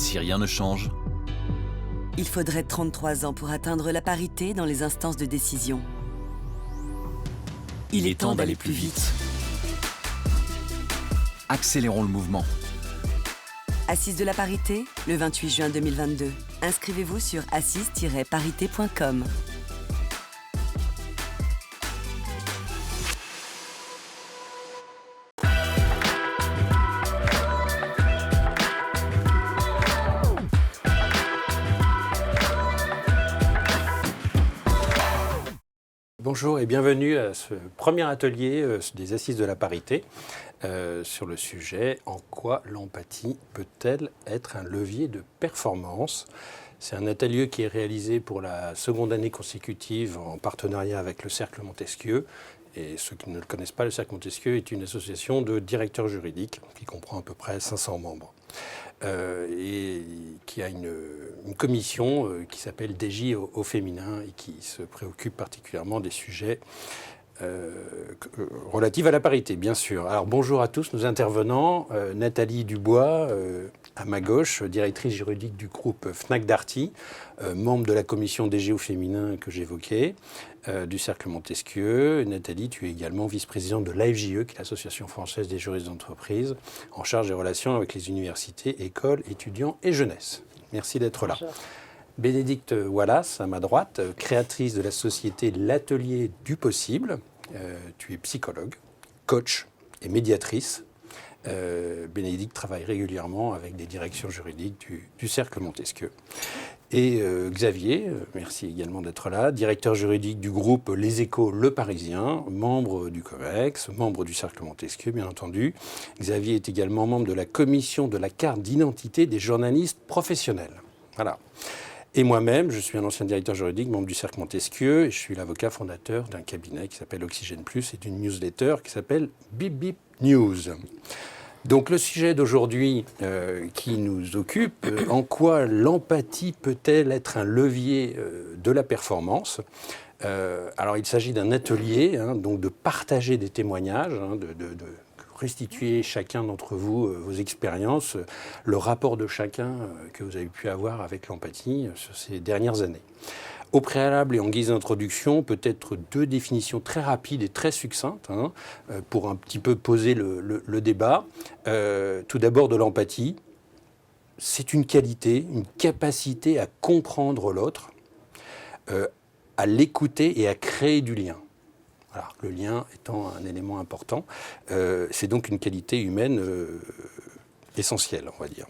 si rien ne change, il faudrait 33 ans pour atteindre la parité dans les instances de décision. il est temps d'aller plus vite. Accélérons le mouvement. Assises de la parité, le 28 juin 2022. Inscrivez-vous sur assises-parité.com. Bonjour et bienvenue à ce premier atelier des Assises de la parité sur le sujet « En quoi l'empathie peut-elle être un levier de performance ?» C'est un atelier qui est réalisé pour la seconde année consécutive en partenariat avec le Cercle Montesquieu. Et ceux qui ne le connaissent pas, le Cercle Montesquieu est une association de directeurs juridiques qui comprend à peu près 500 membres. Et qui a une commission qui s'appelle DJ au féminin et qui se préoccupe particulièrement des sujets relatifs à la parité, bien sûr. Alors bonjour à tous nos intervenants. Nathalie Dubois, à ma gauche, directrice juridique du groupe Fnac Darty, membre de la commission DJ au féminin que j'évoquais, du Cercle Montesquieu. Nathalie, tu es également vice-présidente de l'AFJE, qui est l'Association française des juristes d'entreprise, en charge des relations avec les universités, écoles, étudiants et jeunesse. Merci d'être là. Bonjour. Bénédicte Wallace, à ma droite, créatrice de la société L'Atelier du Possible. Tu es psychologue, coach et médiatrice. Bénédicte travaille régulièrement avec des directions juridiques du Cercle Montesquieu. Et Xavier, merci également d'être là, directeur juridique du groupe Les Échos Le Parisien, membre du COMEX, membre du Cercle Montesquieu, bien entendu. Xavier est également membre de la commission de la carte d'identité des journalistes professionnels. Voilà. Et moi-même, je suis un ancien directeur juridique, membre du Cercle Montesquieu, et je suis l'avocat fondateur d'un cabinet qui s'appelle Oxygène Plus et d'une newsletter qui s'appelle Bip Bip News. Donc le sujet d'aujourd'hui qui nous occupe, en quoi l'empathie peut-elle être un levier de la performance ? Alors il s'agit d'un atelier, donc de partager des témoignages, de restituer chacun d'entre vous vos expériences, le rapport de chacun que vous avez pu avoir avec l'empathie sur ces dernières années. Au préalable et en guise d'introduction, peut-être deux définitions très rapides et très succinctes pour un petit peu poser le débat. Tout d'abord, de l'empathie. C'est une qualité, une capacité à comprendre l'autre, à l'écouter et à créer du lien. Alors, le lien étant un élément important, c'est donc une qualité humaine essentielle, on va dire.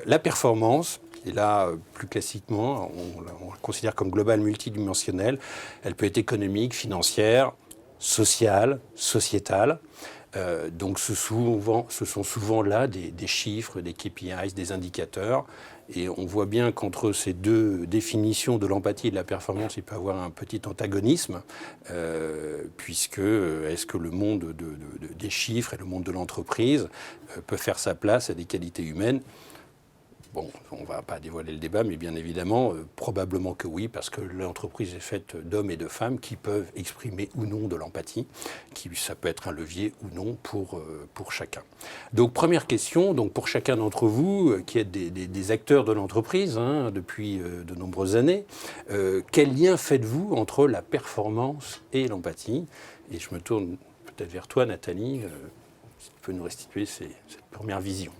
La performance, et là, plus classiquement, on la considère comme globale multidimensionnelle. Elle peut être économique, financière, sociale, sociétale. Donc ce sont souvent là des chiffres, des KPIs, des indicateurs. Et on voit bien qu'entre ces deux définitions de l'empathie et de la performance, il peut y avoir un petit antagonisme, puisque est-ce que le monde des chiffres et le monde de l'entreprise peut faire sa place à des qualités humaines ? Bon, on ne va pas dévoiler le débat, mais bien évidemment, probablement que oui, parce que l'entreprise est faite d'hommes et de femmes qui peuvent exprimer ou non de l'empathie, ça peut être un levier ou non pour chacun. Donc, première question, donc pour chacun d'entre vous, qui êtes des acteurs de l'entreprise depuis de nombreuses années, quel lien faites-vous entre la performance et l'empathie ? Et je me tourne peut-être vers toi, Nathalie, si tu peux nous restituer cette première vision.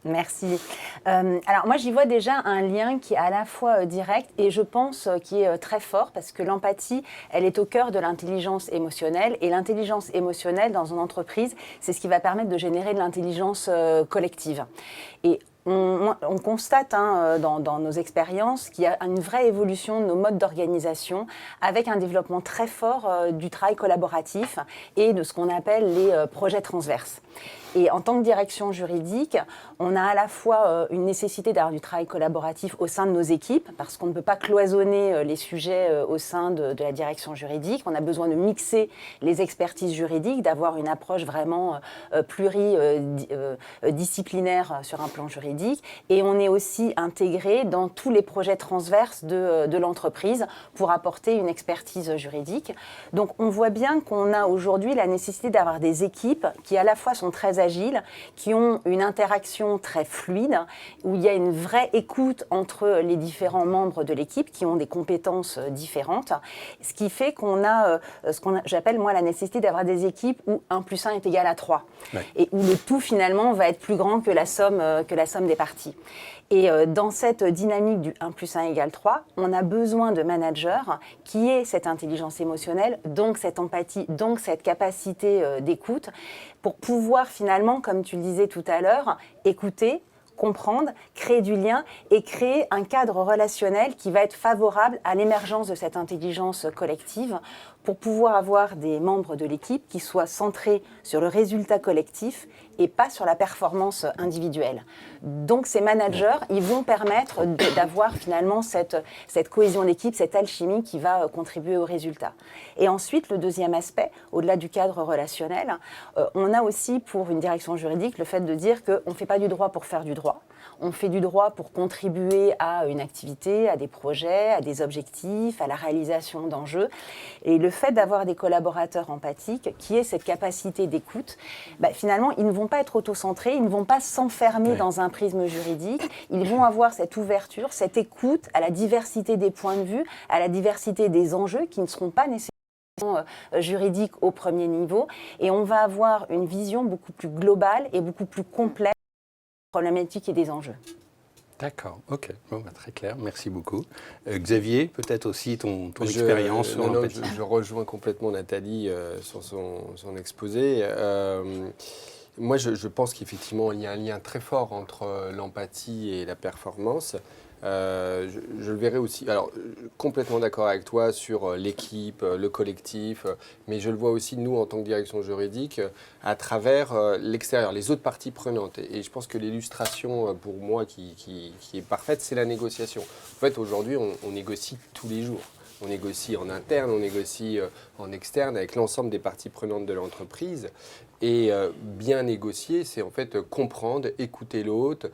Merci. Alors moi, j'y vois déjà un lien qui est à la fois direct et je pense qui est très fort parce que l'empathie, elle est au cœur de l'intelligence émotionnelle et l'intelligence émotionnelle dans une entreprise, c'est ce qui va permettre de générer de l'intelligence collective. Et on constate dans nos expériences qu'il y a une vraie évolution de nos modes d'organisation avec un développement très fort du travail collaboratif et de ce qu'on appelle les projets transverses. Et en tant que direction juridique, on a à la fois une nécessité d'avoir du travail collaboratif au sein de nos équipes, parce qu'on ne peut pas cloisonner les sujets au sein de la direction juridique. On a besoin de mixer les expertises juridiques, d'avoir une approche vraiment pluridisciplinaire sur un plan juridique. Et on est aussi intégré dans tous les projets transverses de l'entreprise pour apporter une expertise juridique. Donc on voit bien qu'on a aujourd'hui la nécessité d'avoir des équipes qui à la fois sont très agiles, qui ont une interaction très fluide, où il y a une vraie écoute entre les différents membres de l'équipe qui ont des compétences différentes, ce qui fait qu'on a j'appelle moi la nécessité d'avoir des équipes où 1 + 1 est égal à 3, et où le tout finalement va être plus grand que la somme des parties. Et dans cette dynamique du 1 + 1 = 3, on a besoin de managers qui aient cette intelligence émotionnelle, donc cette empathie, donc cette capacité d'écoute, pour pouvoir finalement, comme tu le disais tout à l'heure, écouter, comprendre, créer du lien et créer un cadre relationnel qui va être favorable à l'émergence de cette intelligence collective pour pouvoir avoir des membres de l'équipe qui soient centrés sur le résultat collectif et pas sur la performance individuelle. Donc ces managers, ils vont permettre d'avoir finalement cette cohésion d'équipe, cette alchimie qui va contribuer au résultat. Et ensuite, le deuxième aspect, au-delà du cadre relationnel, on a aussi pour une direction juridique le fait de dire qu'on ne fait pas du droit pour faire du droit. On fait du droit pour contribuer à une activité, à des projets, à des objectifs, à la réalisation d'enjeux. Et le fait d'avoir des collaborateurs empathiques qui aient cette capacité d'écoute, finalement, ils ne vont pas être autocentrés, ils ne vont pas s'enfermer dans un prisme juridique, ils vont avoir cette ouverture, cette écoute à la diversité des points de vue, à la diversité des enjeux qui ne seront pas nécessairement juridiques au premier niveau. Et on va avoir une vision beaucoup plus globale et beaucoup plus complète des problématiques et des enjeux. D'accord, ok, très clair, merci beaucoup. Xavier, peut-être aussi ton expérience sur l'empathie. Je rejoins complètement Nathalie sur son exposé. Moi, je pense qu'effectivement, il y a un lien très fort entre l'empathie et la performance. Je le verrai aussi, alors complètement d'accord avec toi sur l'équipe, le collectif, mais je le vois aussi nous en tant que direction juridique à travers l'extérieur, les autres parties prenantes. Et je pense que l'illustration pour moi qui est parfaite, c'est la négociation. En fait, aujourd'hui, on négocie tous les jours. On négocie en interne, on négocie en externe avec l'ensemble des parties prenantes de l'entreprise. Et bien négocier, c'est en fait comprendre, écouter l'autre.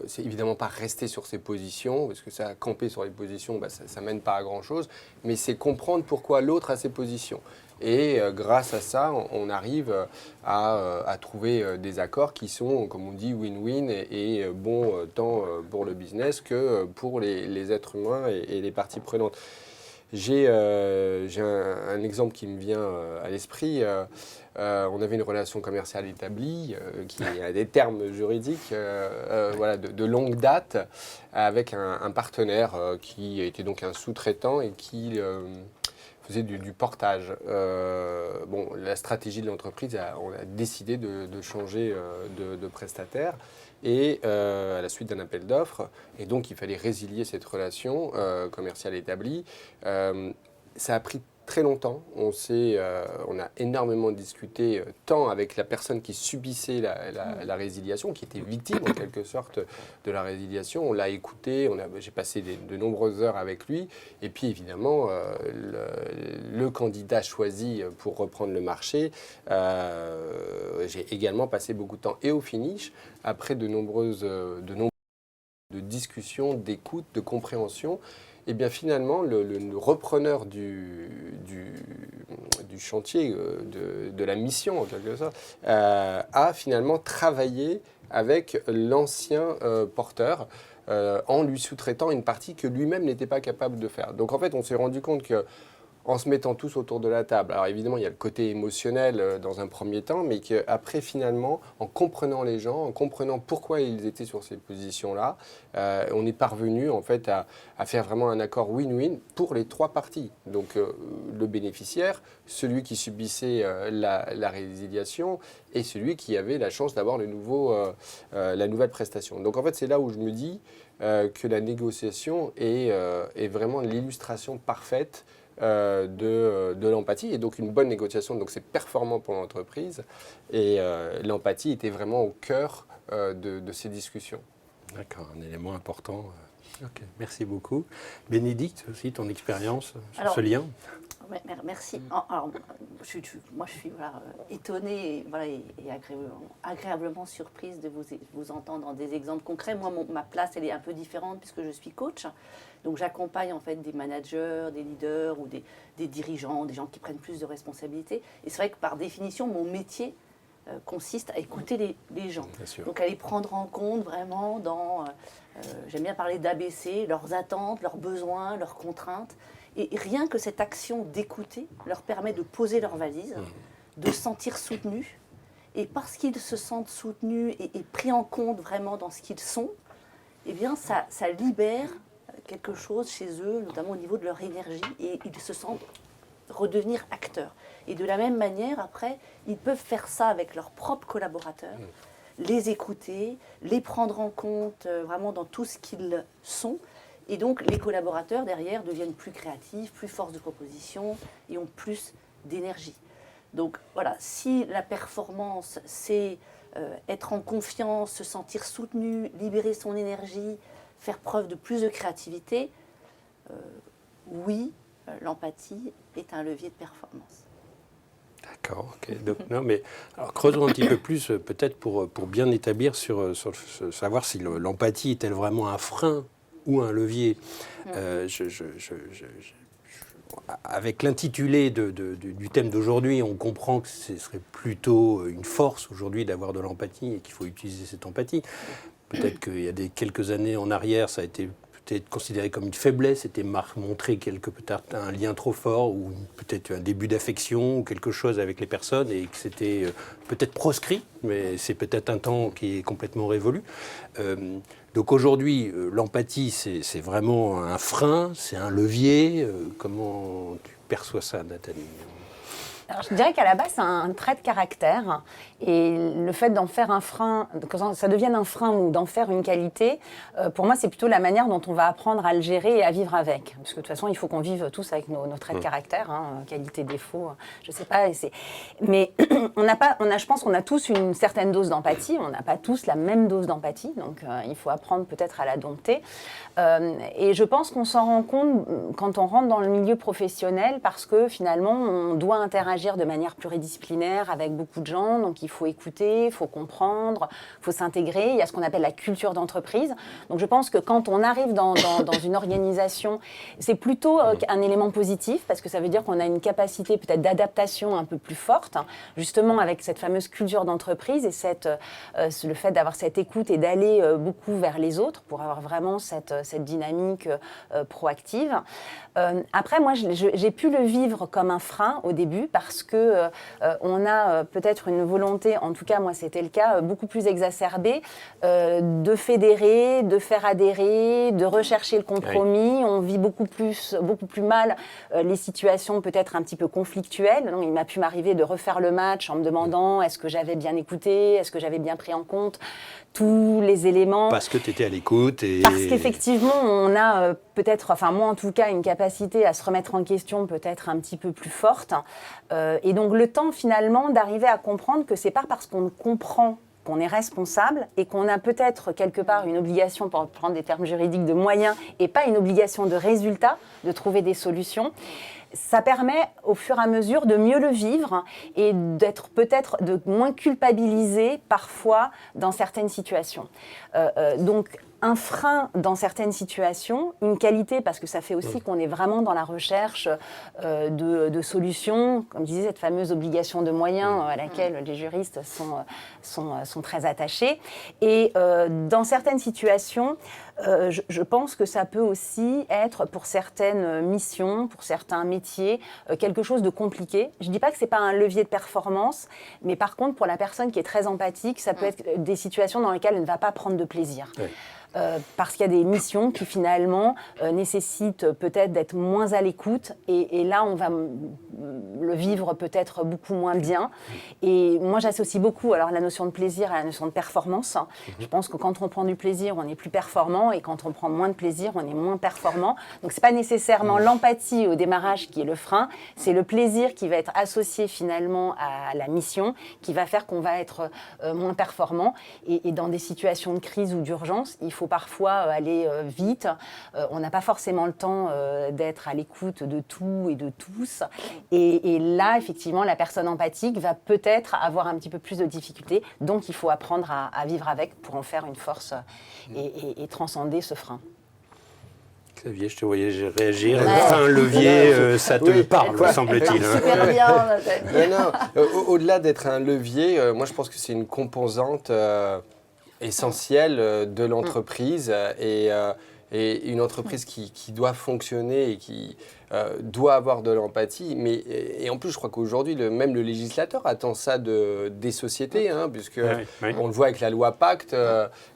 C'est évidemment pas rester sur ses positions, parce que ça, camper sur les positions, ça mène pas à grand-chose. Mais c'est comprendre pourquoi l'autre a ses positions. Et grâce à ça, on arrive à trouver des accords qui sont, comme on dit, win-win et bons tant pour le business que pour les êtres humains et les parties prenantes. J'ai un exemple qui me vient à l'esprit. On avait une relation commerciale établie, qui a des termes juridiques, de longue date, avec un partenaire qui était donc un sous-traitant et qui faisait du portage. La stratégie de l'entreprise, on a décidé de changer de prestataire. Et à la suite d'un appel d'offres, et donc il fallait résilier cette relation commerciale établie. Ça a pris très longtemps, on a énormément discuté tant avec la personne qui subissait la résiliation, qui était victime en quelque sorte de la résiliation. On l'a écouté, j'ai passé de nombreuses heures avec lui, et puis évidemment le candidat choisi pour reprendre le marché, j'ai également passé beaucoup de temps. Et au finish, après de nombreuses discussions, d'écoute, de compréhension, et bien finalement, le repreneur du chantier, de la mission en quelque sorte, a finalement travaillé avec l'ancien porteur en lui sous-traitant une partie que lui-même n'était pas capable de faire. Donc en fait, on s'est rendu compte que en se mettant tous autour de la table. Alors évidemment, il y a le côté émotionnel dans un premier temps, mais qu'après, finalement, en comprenant les gens, en comprenant pourquoi ils étaient sur ces positions-là, on est parvenu en fait à faire vraiment un accord win-win pour les trois parties. Donc le bénéficiaire, celui qui subissait la résiliation et celui qui avait la chance d'avoir la nouvelle prestation. Donc en fait, c'est là où je me dis que la négociation est vraiment l'illustration parfaite de l'empathie, et donc une bonne négociation, donc c'est performant pour l'entreprise, et l'empathie était vraiment au cœur de ces discussions. D'accord, un élément important. Ok, merci beaucoup. Bénédicte, aussi ton expérience sur ce lien. Merci. Alors, moi, je suis étonnée et agréablement surprise de vous entendre dans des exemples concrets. Moi, ma place, elle est un peu différente puisque je suis coach. Donc, j'accompagne en fait des managers, des leaders ou des dirigeants, des gens qui prennent plus de responsabilités. Et c'est vrai que par définition, mon métier consiste à écouter les gens. Bien sûr. Donc à les prendre en compte vraiment dans, j'aime bien parler d'ABC, leurs attentes, leurs besoins, leurs contraintes. Et rien que cette action d'écouter leur permet de poser leurs valises, de se sentir soutenus. Et parce qu'ils se sentent soutenus et pris en compte vraiment dans ce qu'ils sont, eh bien ça libère quelque chose chez eux, notamment au niveau de leur énergie, et ils se sentent redevenir acteurs. Et de la même manière, après, ils peuvent faire ça avec leurs propres collaborateurs, les écouter, les prendre en compte vraiment dans tout ce qu'ils sont. Et donc, les collaborateurs, derrière, deviennent plus créatifs, plus force de proposition et ont plus d'énergie. Donc, voilà, si la performance, c'est être en confiance, se sentir soutenu, libérer son énergie, faire preuve de plus de créativité, oui, l'empathie est un levier de performance. D'accord, ok. Donc, non, mais alors, creusons un petit peu plus, peut-être pour bien établir sur savoir si l'empathie est-elle vraiment un frein ou un levier. Avec l'intitulé du thème d'aujourd'hui, on comprend que ce serait plutôt une force aujourd'hui d'avoir de l'empathie et qu'il faut utiliser cette empathie. Peut-être qu'il y a quelques années en arrière, ça a été peut-être considéré comme une faiblesse, c'était montrer peut-être un lien trop fort ou peut-être un début d'affection ou quelque chose avec les personnes et que c'était peut-être proscrit, mais c'est peut-être un temps qui est complètement révolu. Donc aujourd'hui, l'empathie, c'est vraiment un frein, c'est un levier. Comment tu perçois ça, Nathalie ? Alors, je dirais qu'à la base, c'est un trait de caractère. Et le fait d'en faire un frein, que ça devienne un frein ou d'en faire une qualité, pour moi, c'est plutôt la manière dont on va apprendre à le gérer et à vivre avec. Parce que de toute façon, il faut qu'on vive tous avec nos traits de caractère, qualité, défaut, je sais pas. Mais je pense qu'on a tous une certaine dose d'empathie. On n'a pas tous la même dose d'empathie. Donc, il faut apprendre peut-être à la dompter. Et je pense qu'on s'en rend compte quand on rentre dans le milieu professionnel parce que finalement, on doit interagir de manière pluridisciplinaire avec beaucoup de gens, donc il faut écouter, il faut comprendre, il faut s'intégrer, il y a ce qu'on appelle la culture d'entreprise. Donc je pense que quand on arrive dans une organisation, c'est plutôt un élément positif, parce que ça veut dire qu'on a une capacité peut-être d'adaptation un peu plus forte, justement avec cette fameuse culture d'entreprise et le fait d'avoir cette écoute et d'aller beaucoup vers les autres pour avoir vraiment cette dynamique proactive. Après, moi, j'ai pu le vivre comme un frein au début, parce que on a peut-être une volonté, en tout cas moi c'était le cas, beaucoup plus exacerbée, de fédérer, de faire adhérer, de rechercher le compromis. Oui. On vit beaucoup plus mal les situations peut-être un petit peu conflictuelles. Donc, il m'a pu m'arriver de refaire le match en me demandant est-ce que j'avais bien écouté, est-ce que j'avais bien pris en compte tous les éléments. Parce que tu étais à l'écoute. Parce qu'effectivement, on a peut-être, enfin moi en tout cas, une capacité à se remettre en question peut-être un petit peu plus forte. Et donc le temps finalement d'arriver à comprendre que c'est pas parce qu'on comprend qu'on est responsable et qu'on a peut-être quelque part une obligation, pour prendre des termes juridiques, de moyens et pas une obligation de résultat, de trouver des solutions. Ça permet au fur et à mesure de mieux le vivre et d'être peut-être de moins culpabilisé parfois dans certaines situations. Donc un frein dans certaines situations, une qualité parce que ça fait aussi qu'on est vraiment dans la recherche de solutions, comme je disais, cette fameuse obligation de moyens à laquelle les juristes sont très attachés. Et dans certaines situations, je pense que ça peut aussi être pour certaines missions, pour certains métiers, quelque chose de compliqué. Je ne dis pas que ce n'est pas un levier de performance, mais par contre, pour la personne qui est très empathique, ça peut être des situations dans lesquelles elle ne va pas prendre de plaisir. Oui. Parce qu'il y a des missions qui finalement nécessitent peut-être d'être moins à l'écoute et là on va le vivre peut-être beaucoup moins bien. Et moi j'associe beaucoup alors la notion de plaisir à la notion de performance. Je pense que quand on prend du plaisir on est plus performant et quand on prend moins de plaisir on est moins performant. Donc c'est pas nécessairement l'empathie au démarrage qui est le frein, c'est le plaisir qui va être associé finalement à la mission qui va faire qu'on va être moins performant et dans des situations de crise ou d'urgence il faut parfois aller vite. On n'a pas forcément le temps d'être à l'écoute de tout et de tous. Et là, effectivement, la personne empathique va peut-être avoir un petit peu plus de difficultés. Donc, il faut apprendre à vivre avec pour en faire une force et transcender ce frein. Xavier, je te voyais réagir. Ouais. Enfin, un levier, ça te Oui. parle, Ouais. semble-t-il. hein. Super bien, Nathalie. Non, au-delà d'être un levier, moi je pense que c'est une composante essentielle de l'entreprise et une entreprise qui doit fonctionner et qui doit avoir de l'empathie. Et en plus, je crois qu'aujourd'hui, même le législateur attend ça des sociétés, hein, puisque Oui. on le voit avec la loi Pacte,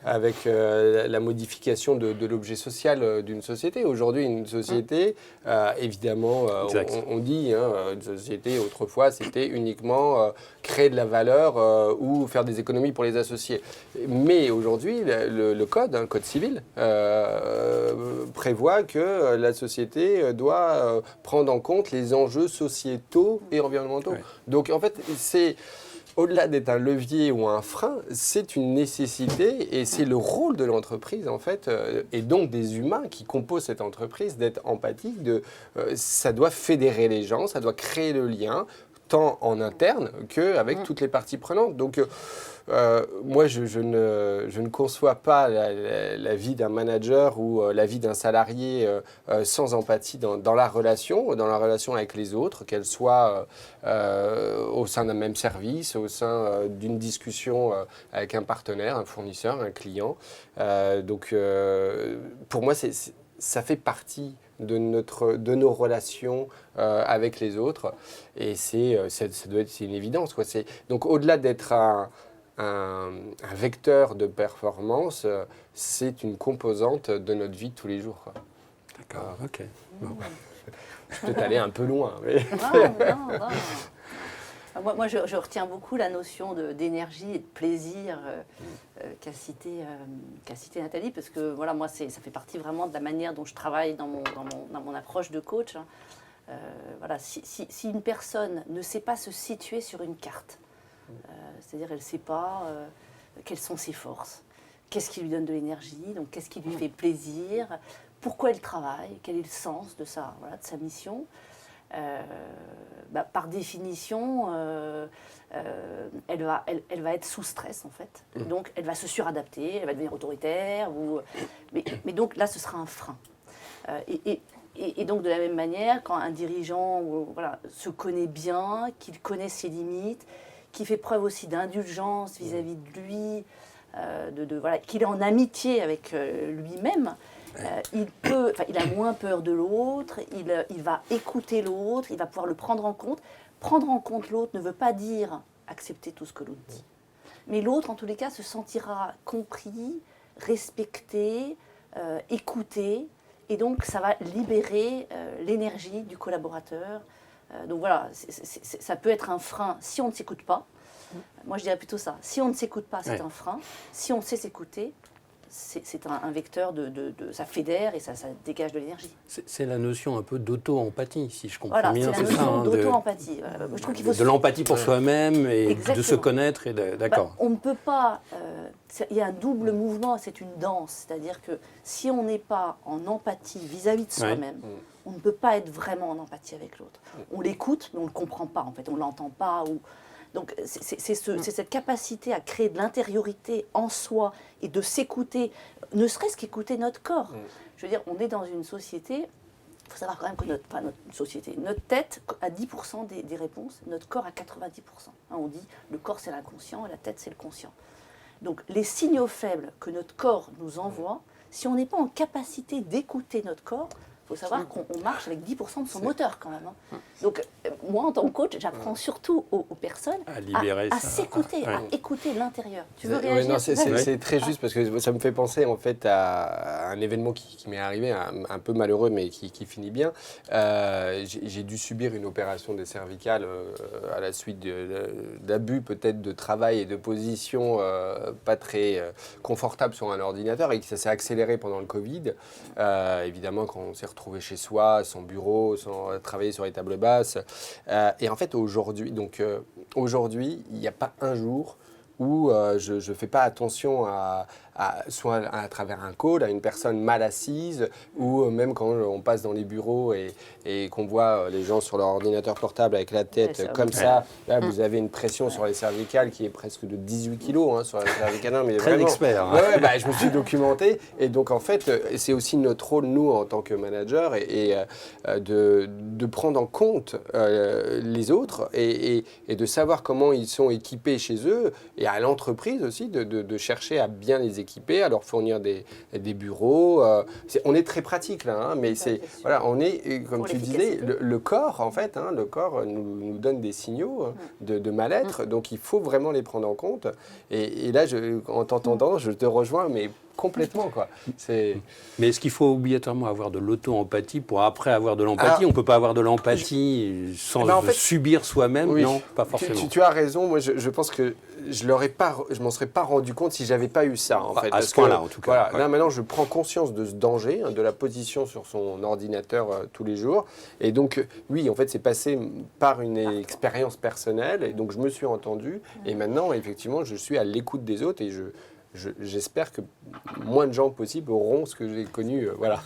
avec la modification de l'objet social d'une société. Aujourd'hui, une société, évidemment, Exact. on dit, hein, une société, autrefois, c'était uniquement créer de la valeur ou faire des économies pour les associés. Mais aujourd'hui, le code, hein, code civil, prévoit que la société doit prendre en compte les enjeux sociétaux et environnementaux. Ouais. Donc, en fait, c'est... Au-delà d'être un levier ou un frein, c'est une nécessité et c'est le rôle de l'entreprise, en fait, et donc des humains qui composent cette entreprise, d'être empathique. Ça doit fédérer les gens, ça doit créer le lien, tant en interne qu'avec toutes les parties prenantes. Donc, moi, je ne conçois pas la vie d'un manager ou la vie d'un salarié sans empathie dans la relation avec les autres, qu'elle soit au sein d'un même service, au sein d'une discussion avec un partenaire, un fournisseur, un client. Donc, pour moi, ça fait partie de nos relations avec les autres. Et c'est une évidence, quoi. Donc, au-delà d'être un vecteur de performance, c'est une composante de notre vie de tous les jours, quoi. D'accord, ok. Bon. Je peux aller un peu loin. Mais... Non. Moi, je retiens beaucoup la notion d'énergie et de plaisir qu'a cité Nathalie, parce que voilà, moi, ça fait partie vraiment de la manière dont je travaille dans mon approche de coach. Hein. Voilà, si une personne ne sait pas se situer sur une carte, c'est-à-dire elle ne sait pas quelles sont ses forces, qu'est-ce qui lui donne de l'énergie, donc qu'est-ce qui lui fait plaisir, pourquoi elle travaille, quel est le sens de sa mission. Par définition, elle va être sous stress en fait. Donc elle va se suradapter, elle va devenir autoritaire. Mais donc là, ce sera un frein. Et donc de la même manière, quand un dirigeant se connaît bien, qu'il connaît ses limites, qui fait preuve aussi d'indulgence vis-à-vis de lui, qu'il est en amitié avec lui-même, il a moins peur de l'autre, il va écouter l'autre, il va pouvoir le prendre en compte. Prendre en compte l'autre ne veut pas dire accepter tout ce que l'autre dit. Mais l'autre, en tous les cas, se sentira compris, respecté, écouté, et donc ça va libérer l'énergie du collaborateur. Donc voilà, ça peut être un frein si on ne s'écoute pas. Moi, je dirais plutôt ça. Si on ne s'écoute pas, c'est un frein. Si on sait s'écouter, c'est un vecteur ça fédère et ça dégage de l'énergie. C'est la notion un peu d'auto-empathie, si je comprends bien. C'est la notion d'auto-empathie. Je trouve qu'il faut de l'empathie pour soi-même et Exactement. de se connaître. D'accord. On ne peut pas... il y a un double mouvement, c'est une danse. C'est-à-dire que si on n'est pas en empathie vis-à-vis de soi-même, on ne peut pas être vraiment en empathie avec l'autre. On l'écoute, mais on ne le comprend pas, en fait. On ne l'entend pas. Donc, c'est cette capacité à créer de l'intériorité en soi et de s'écouter, ne serait-ce qu'écouter notre corps. Je veux dire, on est dans une société, il faut savoir quand même que notre société, notre tête a 10% des réponses, notre corps a 90%. Hein, on dit le corps c'est l'inconscient et la tête c'est le conscient. Donc, les signaux faibles que notre corps nous envoie, si on n'est pas en capacité d'écouter notre corps, il faut savoir qu'on marche avec 10% de son moteur quand même. Hein. Donc, moi, en tant que coach, j'apprends surtout aux personnes à s'écouter, à écouter l'intérieur. Tu veux réagir? C'est très juste parce que ça me fait penser en fait à un événement qui m'est arrivé, un peu malheureux mais qui finit bien. J'ai dû subir une opération des cervicales à la suite d'abus peut-être de travail et de position pas très confortable sur un ordinateur et que ça s'est accéléré pendant le Covid. Évidemment, quand on s'est retrouvé chez soi, son bureau, sans travailler sur les tables basses. Et en fait, aujourd'hui, il n'y a pas un jour où je ne fais pas attention à soit à travers un call, à une personne mal assise, ou même quand on passe dans les bureaux et qu'on voit les gens sur leur ordinateur portable avec la tête comme ça. Là, vous avez une pression sur les cervicales qui est presque de 18 kilos sur les cervicales. Mais Très vraiment, expert. Hein. Ouais, je me suis documenté. Et donc, en fait, c'est aussi notre rôle, nous, en tant que manager, de prendre en compte les autres et de savoir comment ils sont équipés chez eux, et à l'entreprise aussi, de chercher à bien les équiper, à leur fournir des bureaux. On est très pratique là, mais voilà, on est, comme tu disais, le corps, en fait, le corps nous donne des signaux de mal-être, donc il faut vraiment les prendre en compte. Et là, en t'entendant, je te rejoins, mais complètement, quoi. Mais est-ce qu'il faut obligatoirement avoir de l'auto-empathie pour après avoir de l'empathie? On ne peut pas avoir de l'empathie sans subir soi-même? Oui, non, pas forcément. Tu as raison. Moi, je pense que je m'en serais pas rendu compte si j'avais pas eu ça, en fait. À ce point-là, en tout cas. Voilà, là, maintenant, je prends conscience de ce danger, de la position sur son ordinateur tous les jours. Et donc, oui, en fait, c'est passé par une expérience personnelle. Et donc, je me suis entendu. Et maintenant, effectivement, je suis à l'écoute des autres. Et j'espère que moins de gens possible auront ce que j'ai connu. Voilà.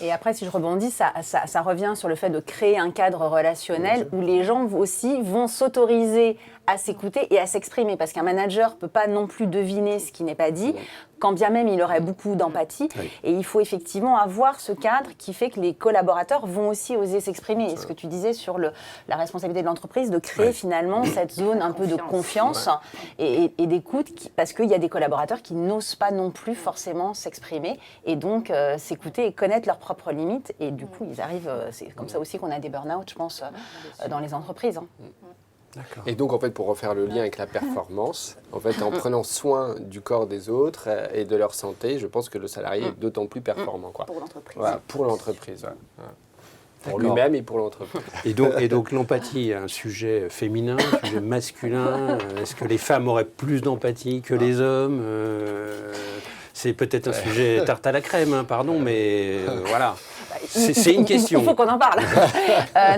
Et après, si je rebondis, ça revient sur le fait de créer un cadre relationnel où les gens aussi vont s'autoriser à s'écouter et à s'exprimer. Parce qu'un manager ne peut pas non plus deviner ce qui n'est pas dit, quand bien même il aurait beaucoup d'empathie. Oui. Et il faut effectivement avoir ce cadre qui fait que les collaborateurs vont aussi oser s'exprimer. Et ce que tu disais sur la responsabilité de l'entreprise, de créer finalement cette zone un peu de confiance et d'écoute, parce qu'il y a des collaborateurs qui n'osent pas non plus forcément s'exprimer et donc s'écouter et connaître leurs propres limites. Et du coup, ils arrivent, c'est comme ça aussi qu'on a des burn-out, je pense, dans les entreprises. Et donc, en fait, pour refaire le lien avec la performance, en fait, en prenant soin du corps des autres et de leur santé, je pense que le salarié est d'autant plus performant. Quoi. Pour l'entreprise. Voilà, pour l'entreprise. Pour lui-même et pour l'entreprise. Et donc l'empathie est un sujet féminin, un sujet masculin. Est-ce que les femmes auraient plus d'empathie que les hommes? C'est peut-être un sujet tarte à la crème, pardon, mais voilà. C'est une question. Il faut qu'on en parle.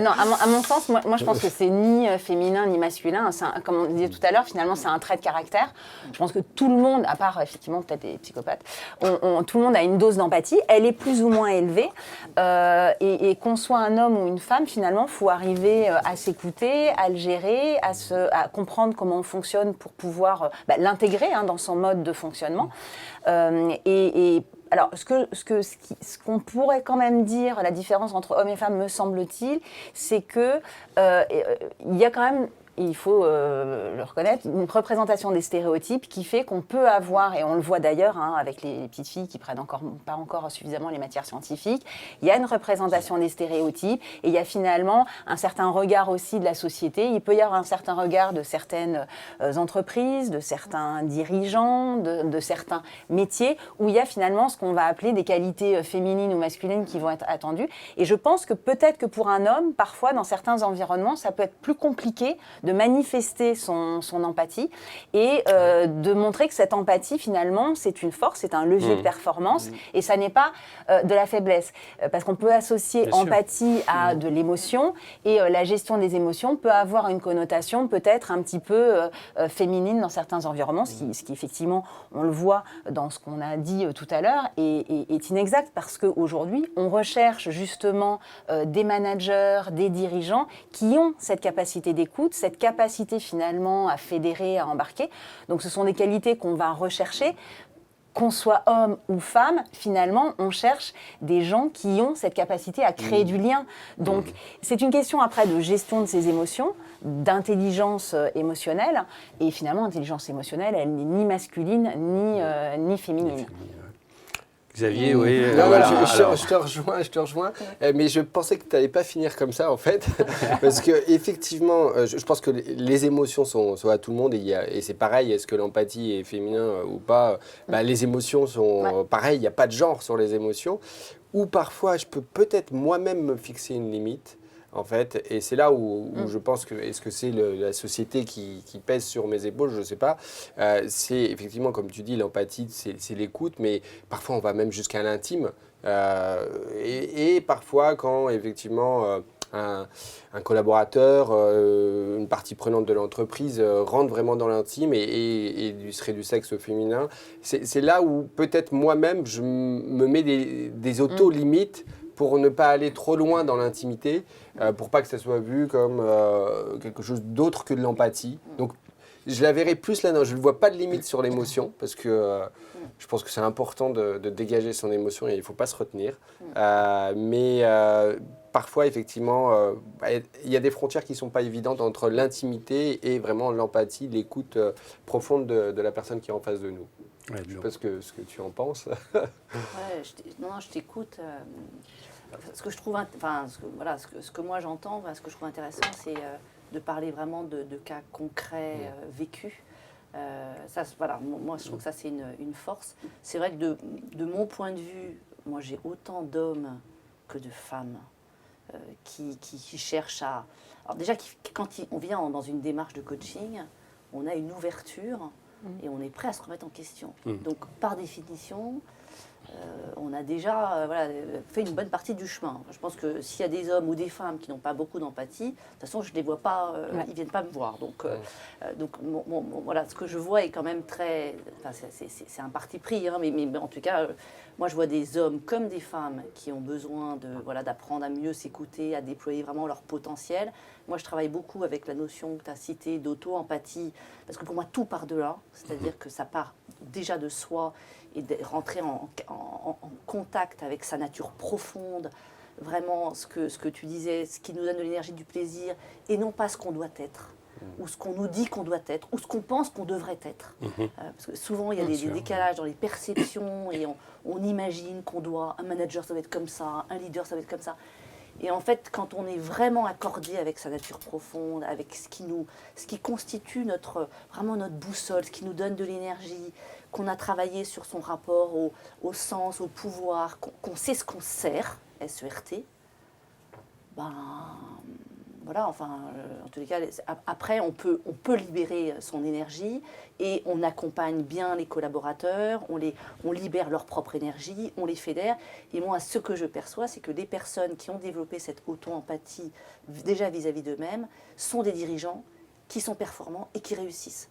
Non, à mon sens, moi je pense que c'est ni féminin ni masculin. Comme on disait tout à l'heure, finalement, c'est un trait de caractère. Je pense que tout le monde, à part effectivement peut-être des psychopathes, tout le monde a une dose d'empathie. Elle est plus ou moins élevée. Et qu'on soit un homme ou une femme, finalement, il faut arriver à s'écouter, à le gérer, à comprendre comment on fonctionne pour pouvoir l'intégrer dans son mode de fonctionnement. Alors, ce qu'on pourrait quand même dire, la différence entre hommes et femmes, me semble-t-il, c'est que il y a quand même, il faut le reconnaître, une représentation des stéréotypes qui fait qu'on peut avoir, et on le voit d'ailleurs avec les petites filles qui prennent pas encore suffisamment les matières scientifiques, il y a une représentation des stéréotypes et il y a finalement un certain regard aussi de la société. Il peut y avoir un certain regard de certaines entreprises, de certains dirigeants, de certains métiers où il y a finalement ce qu'on va appeler des qualités féminines ou masculines qui vont être attendues. Et je pense que peut-être que pour un homme, parfois dans certains environnements, ça peut être plus compliqué de manifester son empathie et de montrer que cette empathie, finalement, c'est une force, c'est un levier de performance et ça n'est pas de la faiblesse. Parce qu'on peut associer empathie à de l'émotion et la gestion des émotions peut avoir une connotation peut-être un petit peu féminine dans certains environnements, ce qui effectivement, on le voit dans ce qu'on a dit tout à l'heure, est inexact parce qu'aujourd'hui, on recherche justement des managers, des dirigeants qui ont cette capacité d'écoute, cette capacité finalement à fédérer, à embarquer. Donc ce sont des qualités qu'on va rechercher. Qu'on soit homme ou femme, finalement, on cherche des gens qui ont cette capacité à créer du lien. Donc c'est une question après de gestion de ses émotions, d'intelligence émotionnelle. Et finalement, l'intelligence émotionnelle, elle n'est ni masculine ni féminine. Xavier, oui. Je te rejoins, mais je pensais que tu n'allais pas finir comme ça, en fait. Parce qu'effectivement, je pense que les émotions sont à tout le monde, et c'est pareil, est-ce que l'empathie est féminin ou pas? Les émotions sont pareilles, il n'y a pas de genre sur les émotions. Ou parfois, je peux peut-être moi-même me fixer une limite. En fait, et c'est là où je pense que, est-ce que c'est la société qui pèse sur mes épaules, je ne sais pas. C'est effectivement, comme tu dis, l'empathie, c'est l'écoute, mais parfois on va même jusqu'à l'intime. Et parfois, quand effectivement un collaborateur, une partie prenante de l'entreprise rentre vraiment dans l'intime et serait du sexe féminin. C'est là où peut-être moi-même je me mets des auto-limites pour ne pas aller trop loin dans l'intimité, pour pas que ça soit vu comme quelque chose d'autre que de l'empathie. Donc je la verrai plus là, je ne vois pas de limite sur l'émotion, parce que je pense que c'est important de dégager son émotion et il ne faut pas se retenir. Mais parfois, effectivement, il y a des frontières qui ne sont pas évidentes entre l'intimité et vraiment l'empathie, l'écoute profonde de la personne qui est en face de nous. Ouais, Je ne sais pas ce que tu en penses. Ouais, je t'écoute. Ce que je trouve, ce que moi j'entends, ce que je trouve intéressant, c'est de parler vraiment de cas concrets vécus. Moi je trouve que ça c'est une force. C'est vrai que de mon point de vue, moi j'ai autant d'hommes que de femmes qui cherchent à... Alors déjà, quand on vient dans une démarche de coaching, on a une ouverture et on est prêt à se remettre en question. Donc par définition, on a déjà fait une bonne partie du chemin. Je pense que s'il y a des hommes ou des femmes qui n'ont pas beaucoup d'empathie, de toute façon, je ne les vois pas, ils ne viennent pas me voir. Donc, ce que je vois est quand même très... c'est un parti pris, hein, mais en tout cas, moi, je vois des hommes comme des femmes qui ont besoin d'apprendre à mieux s'écouter, à déployer vraiment leur potentiel. Moi, je travaille beaucoup avec la notion que tu as citée d'auto-empathie, parce que pour moi, tout part de là. C'est-à-dire que ça part déjà de soi, et de rentrer en contact avec sa nature profonde, vraiment ce que tu disais, ce qui nous donne de l'énergie, du plaisir, et non pas ce qu'on doit être, ou ce qu'on nous dit qu'on doit être, ou ce qu'on pense qu'on devrait être. Parce que souvent, il y a des décalages dans les perceptions, et on imagine qu'on doit, un manager, ça va être comme ça, un leader, ça va être comme ça. Et en fait, quand on est vraiment accordé avec sa nature profonde, avec ce qui constitue vraiment notre boussole, ce qui nous donne de l'énergie, qu'on a travaillé sur son rapport au sens, au pouvoir, qu'on sait ce qu'on sert, S-E-R-T, en tous les cas, après, on peut libérer son énergie et on accompagne bien les collaborateurs, on libère leur propre énergie, on les fédère. Et moi, ce que je perçois, c'est que les personnes qui ont développé cette auto-empathie déjà vis-à-vis d'eux-mêmes sont des dirigeants qui sont performants et qui réussissent.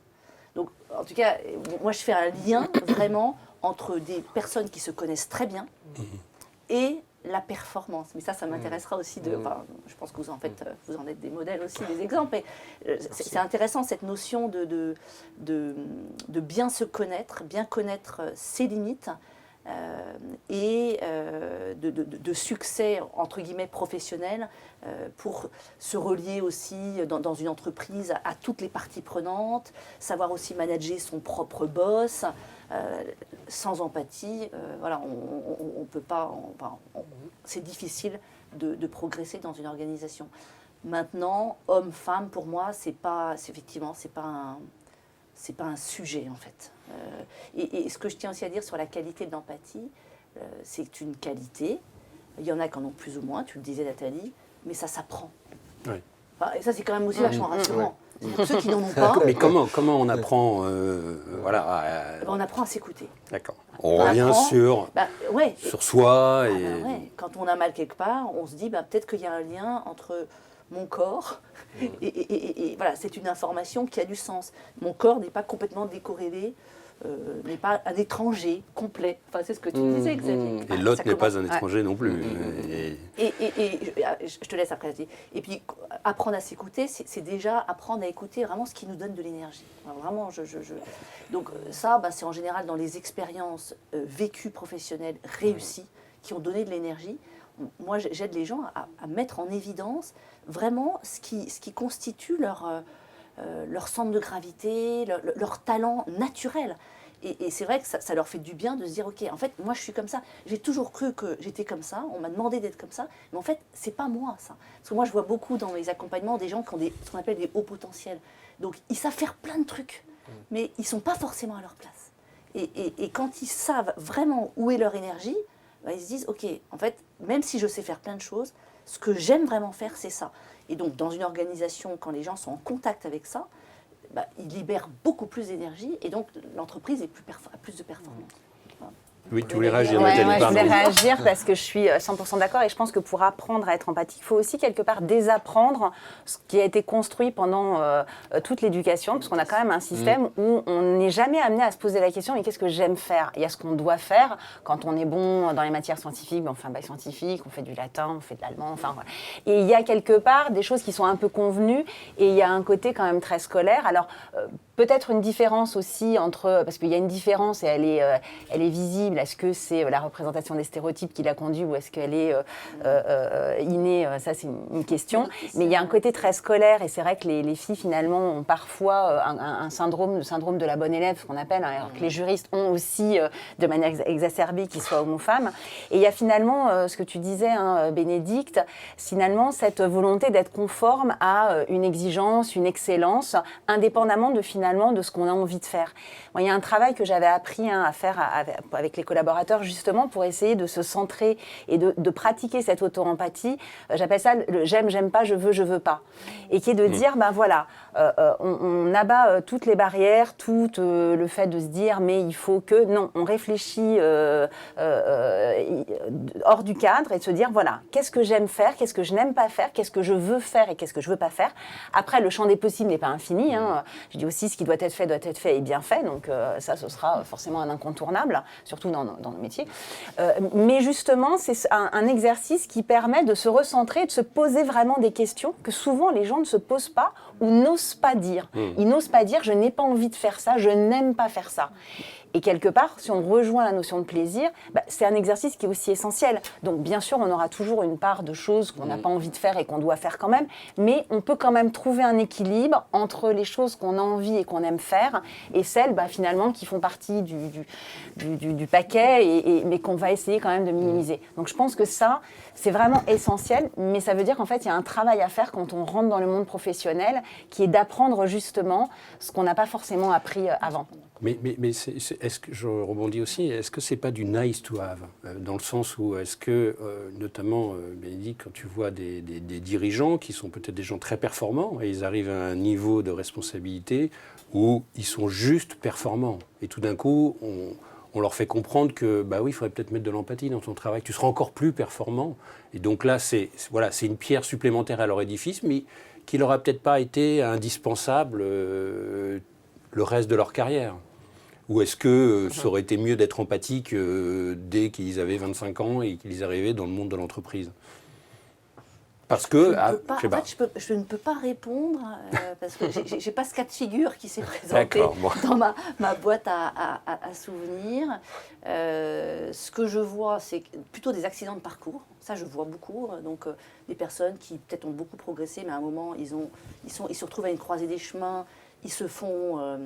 Donc, en tout cas, moi, je fais un lien vraiment entre des personnes qui se connaissent très bien et la performance. Mais ça m'intéressera aussi je pense que vous en êtes des modèles aussi, des exemples. Mais c'est intéressant cette notion de bien se connaître, bien connaître ses limites et de succès, entre guillemets, professionnel pour se relier aussi dans une entreprise à toutes les parties prenantes, savoir aussi manager son propre boss. Sans empathie, on peut pas. C'est difficile de progresser dans une organisation. Maintenant, homme-femme, pour moi, c'est pas un sujet en fait. Et ce que je tiens aussi à dire sur la qualité de l'empathie, c'est une qualité. Il y en a qui en ont plus ou moins. Tu le disais, Nathalie, mais ça s'apprend. Oui. Et ça, c'est quand même aussi vachement rassurant. Pour ceux qui n'en ont pas. Mais comment on apprend On apprend à s'écouter. D'accord. On revient sur soi. Quand on a mal quelque part, on se dit peut-être qu'il y a un lien entre mon corps et voilà, c'est une information qui a du sens. Mon corps n'est pas complètement décorrélé, n'est pas un étranger complet. Enfin, c'est ce que tu disais, Xavier. Et l'autre n'est pas un étranger non plus. Et je te laisse après. Et puis, apprendre à s'écouter, c'est déjà apprendre à écouter vraiment ce qui nous donne de l'énergie. Vraiment, Donc ça, c'est en général dans les expériences vécues professionnelles réussies qui ont donné de l'énergie. Moi, j'aide les gens à mettre en évidence vraiment ce qui constitue leur centre de gravité, leur talent naturel. Et c'est vrai que ça leur fait du bien de se dire, ok, en fait, moi je suis comme ça. J'ai toujours cru que j'étais comme ça, on m'a demandé d'être comme ça, mais en fait, c'est pas moi ça. Parce que moi je vois beaucoup dans mes accompagnements des gens qui ont ce qu'on appelle des hauts potentiels. Donc ils savent faire plein de trucs, mais ils sont pas forcément à leur place. Et quand ils savent vraiment où est leur énergie, ils se disent, ok, en fait, même si je sais faire plein de choses, ce que j'aime vraiment faire, c'est ça. Et donc dans une organisation, quand les gens sont en contact avec ça, ils libèrent beaucoup plus d'énergie et donc l'entreprise a plus de performance. Voilà. Oui, tu voulais réagir, Ouais, Nathalie, moi, je pardon. voulais réagir parce que je suis 100% d'accord et je pense que pour apprendre à être empathique, il faut aussi quelque part désapprendre ce qui a été construit pendant toute l'éducation, parce qu'on a quand même un système où on n'est jamais amené à se poser la question mais qu'est-ce que j'aime faire? Il y a ce qu'on doit faire quand on est bon dans les matières scientifiques, on fait un bac scientifique, on fait du latin, on fait de l'allemand, enfin voilà. Et il y a quelque part des choses qui sont un peu convenues et il y a un côté quand même très scolaire. Alors peut-être une différence aussi entre, parce qu'il y a une différence et elle est visible. Est-ce que c'est la représentation des stéréotypes qui la conduit ou est-ce qu'elle est innée? Ça, c'est une question. Mais il y a un côté très scolaire et c'est vrai que les filles, finalement, ont parfois un syndrome, le syndrome de la bonne élève, ce qu'on appelle, hein, alors que les juristes ont aussi, de manière exacerbée, qu'ils soient hommes ou femmes. Et il y a finalement, ce que tu disais, hein, Bénédicte, finalement, cette volonté d'être conforme à une exigence, une excellence, indépendamment de ce qu'on a envie de faire. Moi, il y a un travail que j'avais appris à faire avec les collaborateurs justement pour essayer de se centrer et de pratiquer cette auto-empathie. J'appelle ça le j'aime pas, je veux pas. Et qui est de dire, ben voilà, on abat toutes les barrières, tout le fait de se dire, mais il faut que... Non, on réfléchit hors du cadre et de se dire, voilà, qu'est-ce que j'aime faire, qu'est-ce que je n'aime pas faire, qu'est-ce que je veux faire et qu'est-ce que je veux pas faire. Après, le champ des possibles n'est pas infini. Hein. Je dis aussi, ce qui doit être fait et bien fait. Donc ça, ce sera forcément un incontournable, surtout dans nos métiers. Mais justement, c'est un exercice qui permet de se recentrer, de se poser vraiment des questions que souvent les gens ne se posent pas ou n'osent pas dire. Ils n'osent pas dire, je n'ai pas envie de faire ça, je n'aime pas faire ça. Et quelque part, si on rejoint la notion de plaisir, c'est un exercice qui est aussi essentiel. Donc bien sûr, on aura toujours une part de choses qu'on n'a pas envie de faire et qu'on doit faire quand même, mais on peut quand même trouver un équilibre entre les choses qu'on a envie et qu'on aime faire et celles finalement qui font partie du paquet, mais qu'on va essayer quand même de minimiser. Donc je pense que ça, c'est vraiment essentiel, mais ça veut dire qu'en fait, il y a un travail à faire quand on rentre dans le monde professionnel qui est d'apprendre justement ce qu'on n'a pas forcément appris avant. Mais est-ce que je rebondis aussi, est-ce que c'est pas du nice to have, dans le sens où est-ce que, notamment, Bénédicte, quand tu vois des dirigeants qui sont peut-être des gens très performants et ils arrivent à un niveau de responsabilité où ils sont juste performants et tout d'un coup on leur fait comprendre que oui, il faudrait peut-être mettre de l'empathie dans ton travail, tu seras encore plus performant. Et donc là, c'est une pierre supplémentaire à leur édifice, mais qui leur a peut-être pas été indispensable le reste de leur carrière. Ou est-ce que ça aurait été mieux d'être empathique dès qu'ils avaient 25 ans et qu'ils arrivaient dans le monde de l'entreprise? Parce que... je ne peux pas répondre parce que je n'ai pas ce cas de figure qui s'est présenté dans ma boîte à souvenirs. Ce que je vois, c'est plutôt des accidents de parcours. Ça, je vois beaucoup. Donc, des personnes qui peut-être ont beaucoup progressé, mais à un moment, ils se retrouvent à une croisée des chemins, ils se font...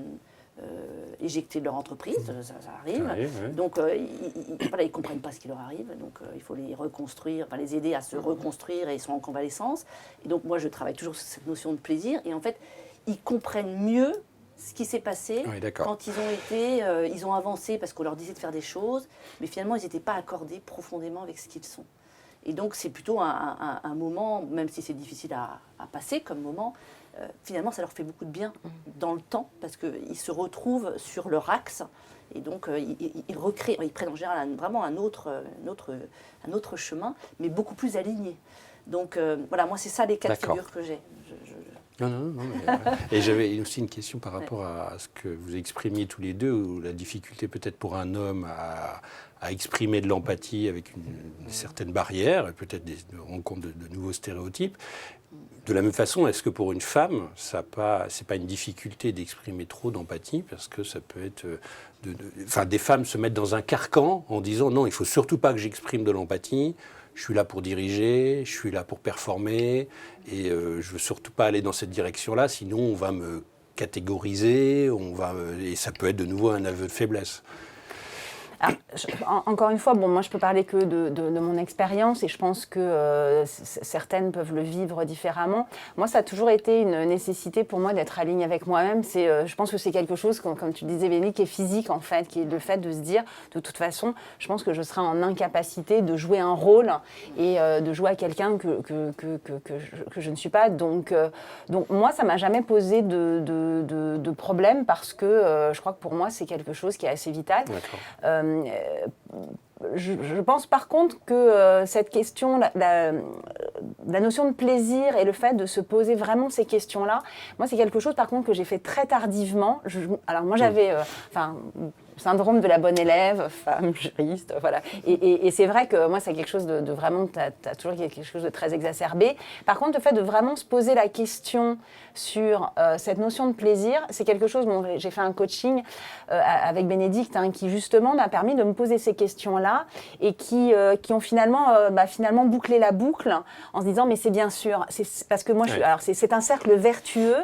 éjectés de leur entreprise, ça arrive. Ouais. Donc, ils ne comprennent pas ce qui leur arrive. Donc, il faut les reconstruire, les aider à se reconstruire et ils sont en convalescence. Et donc, moi, je travaille toujours sur cette notion de plaisir. Et en fait, ils comprennent mieux ce qui s'est passé quand ils ont avancé parce qu'on leur disait de faire des choses, mais finalement, ils n'étaient pas accordés profondément avec ce qu'ils sont. Et donc, c'est plutôt un moment, même si c'est difficile à passer comme moment, finalement, ça leur fait beaucoup de bien dans le temps parce qu'ils se retrouvent sur leur axe et donc ils prennent en général vraiment un autre chemin, mais beaucoup plus aligné. Donc voilà, moi, c'est ça les cas de figure que j'ai. Non. Et j'avais aussi une question par rapport à ce que vous exprimiez tous les deux, ou la difficulté peut-être pour un homme à exprimer de l'empathie avec une certaine barrière, et peut-être des rencontres de nouveaux stéréotypes. De la même façon, est-ce que pour une femme, c'est pas une difficulté d'exprimer trop d'empathie, parce que ça peut être... des femmes se mettent dans un carcan en disant « Non, il ne faut surtout pas que j'exprime de l'empathie, je suis là pour diriger, je suis là pour performer, et je ne veux surtout pas aller dans cette direction-là, sinon on va me catégoriser, et ça peut être de nouveau un aveu de faiblesse. » Alors, encore une fois, moi je peux parler que de mon expérience et je pense que certaines peuvent le vivre différemment. Moi, ça a toujours été une nécessité pour moi d'être alignée avec moi-même. Je pense que c'est quelque chose, comme tu disais, Béni, qui est physique en fait, qui est le fait de se dire, de toute façon, je pense que je serai en incapacité de jouer un rôle et de jouer à quelqu'un que je ne suis pas. Donc moi, ça m'a jamais posé de problème parce que je crois que pour moi, c'est quelque chose qui est assez vital. Je pense par contre que cette question, la notion de plaisir et le fait de se poser vraiment ces questions-là, moi c'est quelque chose par contre que j'ai fait très tardivement. Alors moi j'avais, syndrome de la bonne élève, femme, juriste, voilà. Et c'est vrai que moi c'est quelque chose de vraiment, t'as toujours quelque chose de très exacerbé. Par contre le fait de vraiment se poser la question sur cette notion de plaisir, c'est quelque chose, j'ai fait un coaching avec Bénédicte qui justement m'a permis de me poser ces questions-là et qui ont finalement bouclé la boucle en se disant mais c'est bien sûr, parce que moi alors c'est un cercle vertueux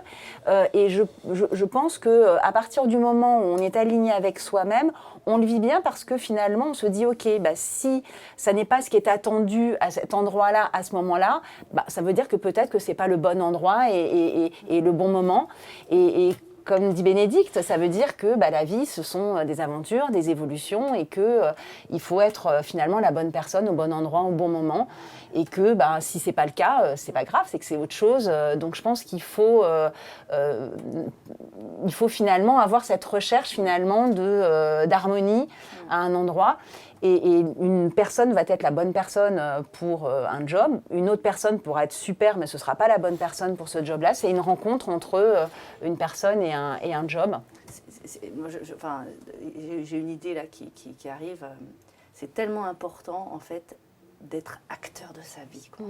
et je pense que à partir du moment où on est aligné avec soi-même, on le vit bien parce que finalement on se dit ok, si ça n'est pas ce qui est attendu à cet endroit-là, à ce moment-là, ça veut dire que peut-être que c'est pas le bon endroit et le bon moment. Et comme dit Bénédicte, ça veut dire que la vie, ce sont des aventures, des évolutions et qu'il faut être finalement la bonne personne au bon endroit, au bon moment. Et que si ce n'est pas le cas, c'est pas grave, c'est que c'est autre chose. Donc je pense qu'il faut finalement avoir cette recherche finalement d'harmonie à un endroit. Et une personne va être la bonne personne pour un job, une autre personne pourra être super, mais ce ne sera pas la bonne personne pour ce job-là. C'est une rencontre entre une personne et un job. Moi, j'ai une idée là qui arrive. C'est tellement important, en fait, d'être acteur de sa vie, quoi.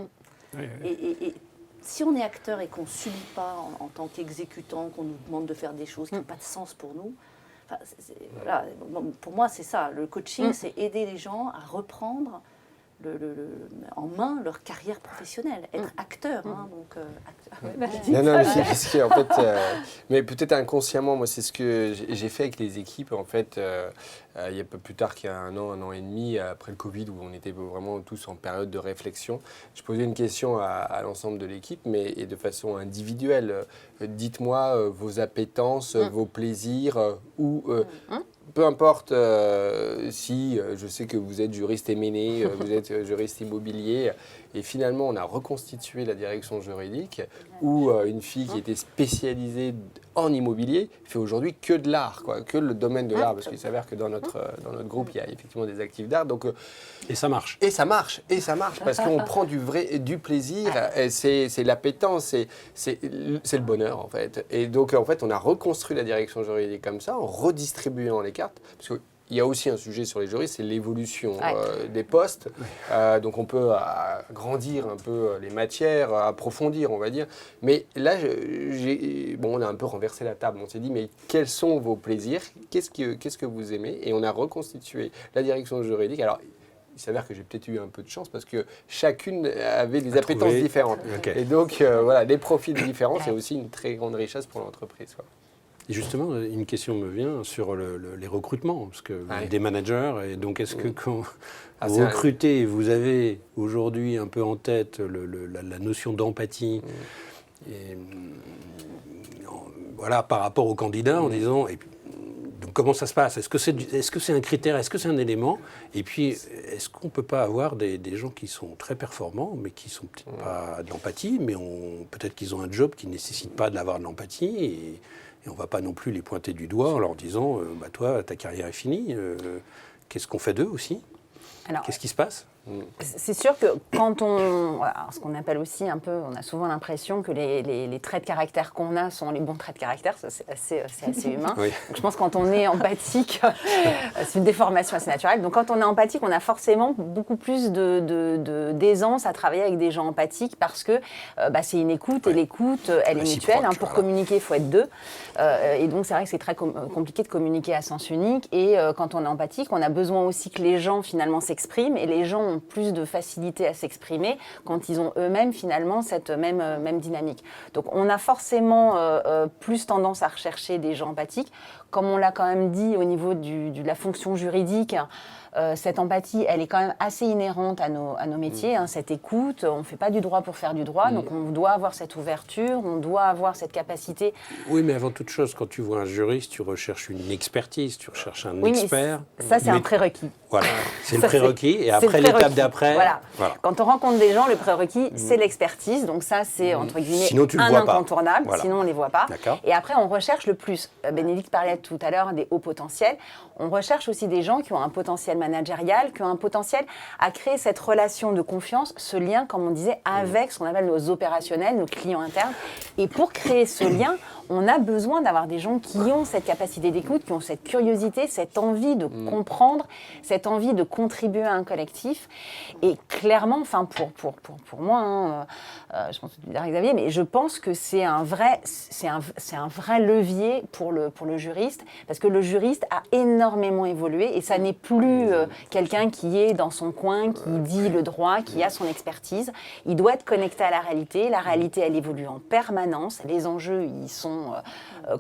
Oui. Et si on est acteur et qu'on ne subit pas en tant qu'exécutant, qu'on nous demande de faire des choses qui n'ont pas de sens pour nous, voilà, pour moi, c'est ça. Le coaching, c'est aider les gens à reprendre en main leur carrière professionnelle, être acteur. Non, en fait, mais peut-être inconsciemment, moi, c'est ce que j'ai fait avec les équipes. En fait, il y a pas plus tard qu'il y a un an et demi, après le Covid, où on était vraiment tous en période de réflexion, je posais une question à l'ensemble de l'équipe, mais et de façon individuelle. Dites-moi vos appétences, vos plaisirs, ou peu importe si je sais que vous êtes juriste M&A, vous êtes juriste immobilier, et finalement on a reconstitué la direction juridique où une fille qui était spécialisée en immobilier fait aujourd'hui que de l'art, que le domaine de l'art, parce qu'il s'avère que dans notre groupe il y a effectivement des actifs d'art, donc et ça marche. Et ça marche, parce qu'on prend du plaisir, c'est l'appétence, c'est le bonheur en fait. Et donc en fait on a reconstruit la direction juridique comme ça, en redistribuant les cartes, parce qu'il y a aussi un sujet sur les juristes, c'est l'évolution des postes. Donc on peut agrandir un peu les matières, approfondir on va dire. Mais là, on a un peu renversé la table. On s'est dit, mais quels sont vos plaisirs ? Qu'est-ce que vous aimez ? Et on a reconstitué la direction juridique. Alors, il s'avère que j'ai peut-être eu un peu de chance parce que chacune avait des appétences différentes. Okay. Et donc, voilà, les profils différents, c'est aussi une très grande richesse pour l'entreprise. Et justement, une question me vient sur les recrutements, parce que vous êtes des managers, et donc est-ce que quand vous recrutez, vous avez aujourd'hui un peu en tête la notion d'empathie, et, voilà, par rapport aux candidats, en disant, et puis, donc comment ça se passe ? Est-ce que c'est un critère ? Est-ce que c'est un élément ? Et puis, est-ce qu'on ne peut pas avoir des gens qui sont très performants, mais qui ne sont peut-être pas de l'empathie, mais peut-être qu'ils ont un job qui ne nécessite pas d'avoir de l'empathie, et on ne va pas non plus les pointer du doigt en leur disant toi, ta carrière est finie. Qu'est-ce qu'on fait d'eux aussi ? Qu'est-ce qui se passe ? C'est sûr que quand ce qu'on appelle aussi un peu, on a souvent l'impression que les traits de caractère qu'on a sont les bons traits de caractère, ça c'est assez humain. Oui. Donc, je pense que quand on est empathique, c'est une déformation assez naturelle. Donc quand on est empathique, on a forcément beaucoup plus d'aisance à travailler avec des gens empathiques parce que c'est une écoute et l'écoute, elle est mutuelle. Pour communiquer, il faut être deux. Et donc c'est vrai que c'est très compliqué de communiquer à sens unique. Et quand on est empathique, on a besoin aussi que les gens finalement s'expriment et les gens ont plus de facilité à s'exprimer quand ils ont eux-mêmes finalement cette même dynamique. Donc on a forcément plus tendance à rechercher des gens empathiques. Comme on l'a quand même dit au niveau de la fonction juridique, cette empathie, elle est quand même assez inhérente à nos métiers, cette écoute. On ne fait pas du droit pour faire du droit, donc on doit avoir cette ouverture, on doit avoir cette capacité. Oui, mais avant toute chose, quand tu vois un juriste, tu recherches une expertise, tu recherches un expert. Ça, c'est un prérequis. Voilà, c'est le prérequis, et après l'étape d'après... Voilà. Quand on rencontre des gens, le prérequis, c'est l'expertise, donc ça, c'est entre guillemets un incontournable, sinon on ne les voit pas. Et après, on recherche le plus. Bénédicte parlait tout à l'heure des hauts potentiels. On recherche aussi des gens qui ont un potentiel managérial, qui ont un potentiel à créer cette relation de confiance, ce lien, comme on disait, avec ce qu'on appelle nos opérationnels, nos clients internes. Et pour créer ce lien, on a besoin d'avoir des gens qui ont cette capacité d'écoute, qui ont cette curiosité, cette envie de comprendre, cette envie de contribuer à un collectif. Et clairement, enfin pour moi, hein, je pense que tu diras Xavier, mais je pense que c'est un vrai levier pour le juriste, parce que le juriste a énormément évolué et ça n'est plus quelqu'un qui est dans son coin, qui dit le droit, qui a son expertise. Il doit être connecté à la réalité. La réalité, elle évolue en permanence. Les enjeux, ils sont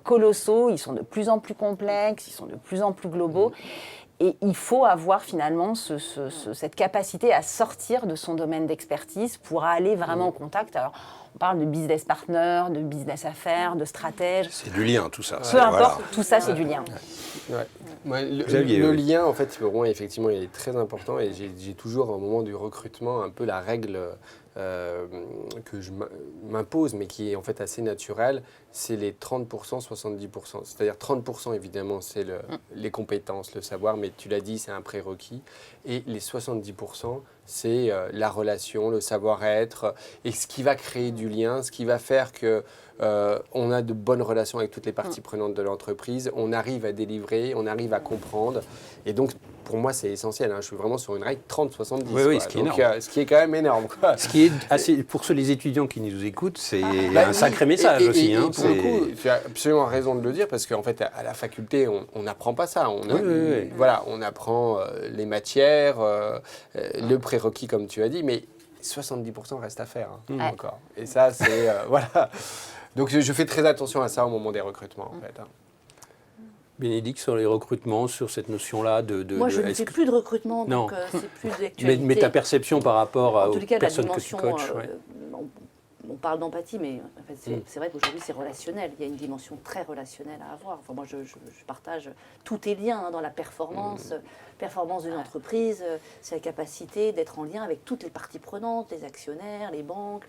colossaux, ils sont de plus en plus complexes, ils sont de plus en plus globaux. Et il faut avoir finalement cette capacité à sortir de son domaine d'expertise pour aller vraiment au contact. Alors, on parle de business partner, de business affaires, de stratège. C'est du lien, tout ça. Peu importe, tout ça, c'est du lien. Ouais. Ouais, Xavier, le oui. lien, en fait, pour moi, effectivement, il est très important et j'ai toujours, au moment du recrutement, un peu la règle que je m'impose, mais qui est en fait assez naturelle, c'est les 30%, 70%. C'est-à-dire 30%, évidemment, c'est les compétences, le savoir, mais tu l'as dit, c'est un prérequis. Et les 70%, c'est la relation, le savoir-être, et ce qui va créer du lien, ce qui va faire que on a de bonnes relations avec toutes les parties prenantes de l'entreprise, on arrive à délivrer, on arrive à comprendre. Et donc, pour moi, c'est essentiel. Hein. Je suis vraiment sur une règle 30-70. Oui, ce qui est énorme. Ce qui est quand même énorme. Quoi. Ce qui est assez, pour les étudiants qui nous écoutent, c'est un sacré message et, aussi. Et hein, pour le coup, tu as absolument raison de le dire, parce qu'en fait, à la faculté, on n'apprend pas ça. Voilà, on apprend les matières, le prérequis, comme tu as dit, mais 70% reste à faire encore. Et ça, c'est... voilà. Donc, je fais très attention à ça au moment des recrutements, en fait. Hein. Bénédicte, sur les recrutements, sur cette notion-là de... Moi, je ne fais plus de recrutement, Non. donc c'est plus d'actualité. Mais ta perception par rapport En aux tous les cas, la personnes que tu dimension, coaches on parle d'empathie, mais en fait, c'est vrai qu'aujourd'hui, c'est relationnel. Il y a une dimension très relationnelle à avoir. Enfin, moi, je partage tous tes liens dans la performance. Performance d'une entreprise, c'est la capacité d'être en lien avec toutes les parties prenantes, les actionnaires, les banques.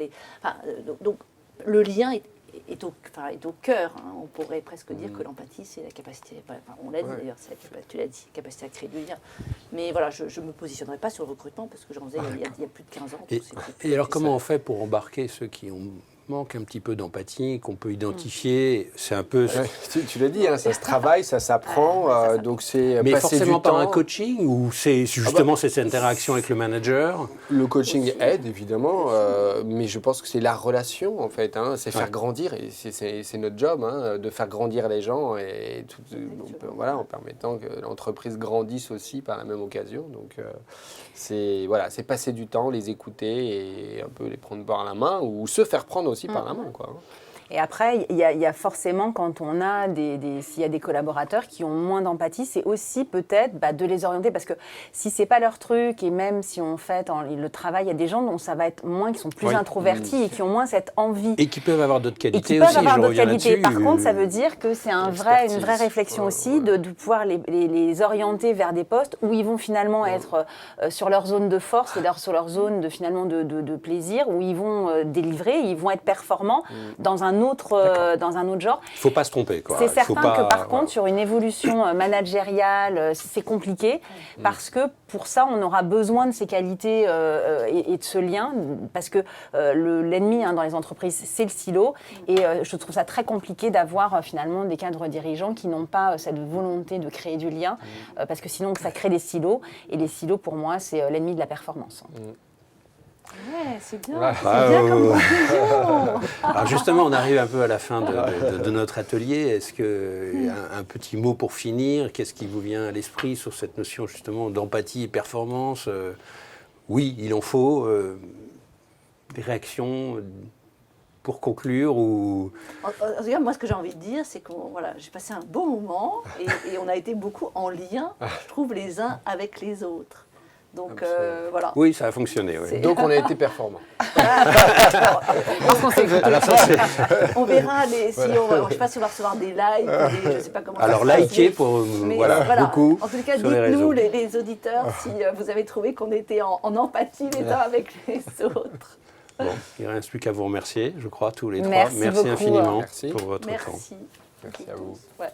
Donc, le lien est au cœur. Hein. On pourrait presque dire que l'empathie, c'est la capacité, on l'a dit d'ailleurs, tu l'as dit, capacité à créer du lien. Mais voilà, je ne me positionnerai pas sur le recrutement parce que j'en faisais il y a plus de 15 ans. Et alors, comment on fait pour embarquer ceux qui manquent un petit peu d'empathie, qu'on peut identifier? C'est un peu... Tu l'as dit, hein, ça se travaille, ça s'apprend, donc c'est Mais passer forcément du temps. par un coaching, ou c'est justement cette interaction avec le manager? Le coaching aide, évidemment, mais je pense que c'est la relation, en fait. Hein, c'est faire grandir, et c'est notre job, hein, de faire grandir les gens, et voilà, en permettant que l'entreprise grandisse aussi par la même occasion. Donc, c'est passer du temps, les écouter, et un peu les prendre par la main, ou se faire prendre aussi par la main, quoi. Et après, il y a forcément, quand on a s'il y a des collaborateurs qui ont moins d'empathie, c'est aussi peut-être de les orienter, parce que si c'est pas leur truc, et même si on fait le travail, il y a des gens dont ça va être moins, qui sont plus introvertis et qui ont moins cette envie. Et qui peuvent avoir d'autres qualités et qui peuvent aussi, avoir je d'autres reviens qualités. là-dessus. Par contre, ça veut dire que c'est une vraie réflexion aussi de pouvoir les orienter vers des postes où ils vont finalement être sur leur zone de force et sur leur zone de plaisir, où ils vont délivrer, ils vont être performants dans un autre genre. Il ne faut pas se tromper, quoi. C'est certain que par contre, sur une évolution managériale, c'est compliqué parce que pour ça, on aura besoin de ces qualités et de ce lien, parce que l'ennemi dans les entreprises, c'est le silo. Et je trouve ça très compliqué d'avoir finalement des cadres dirigeants qui n'ont pas cette volonté de créer du lien, parce que sinon, ça crée des silos. Et les silos, pour moi, c'est l'ennemi de la performance. Ouais, c'est bien, comme conclusion. Alors justement, on arrive un peu à la fin de notre atelier. Est-ce que un petit mot pour finir? Qu'est-ce qui vous vient à l'esprit sur cette notion justement d'empathie et performance? Oui, il en faut. Des réactions pour conclure ou... En tout cas, moi, ce que j'ai envie de dire, c'est que j'ai passé un bon moment et on a été beaucoup en lien, je trouve, les uns avec les autres. Donc voilà. Oui, ça a fonctionné. Oui. Donc on a été performants. On verra je ne sais pas si on va recevoir des likes, je ne sais pas comment. Alors likez pour beaucoup. En tout cas, sur les dites-nous réseaux. les auditeurs si vous avez trouvé qu'on était en empathie les uns avec les autres. Bon, il ne reste plus qu'à vous remercier, je crois, tous les trois. Merci beaucoup. Infiniment Merci. pour votre temps. Merci. Merci à vous. Ouais.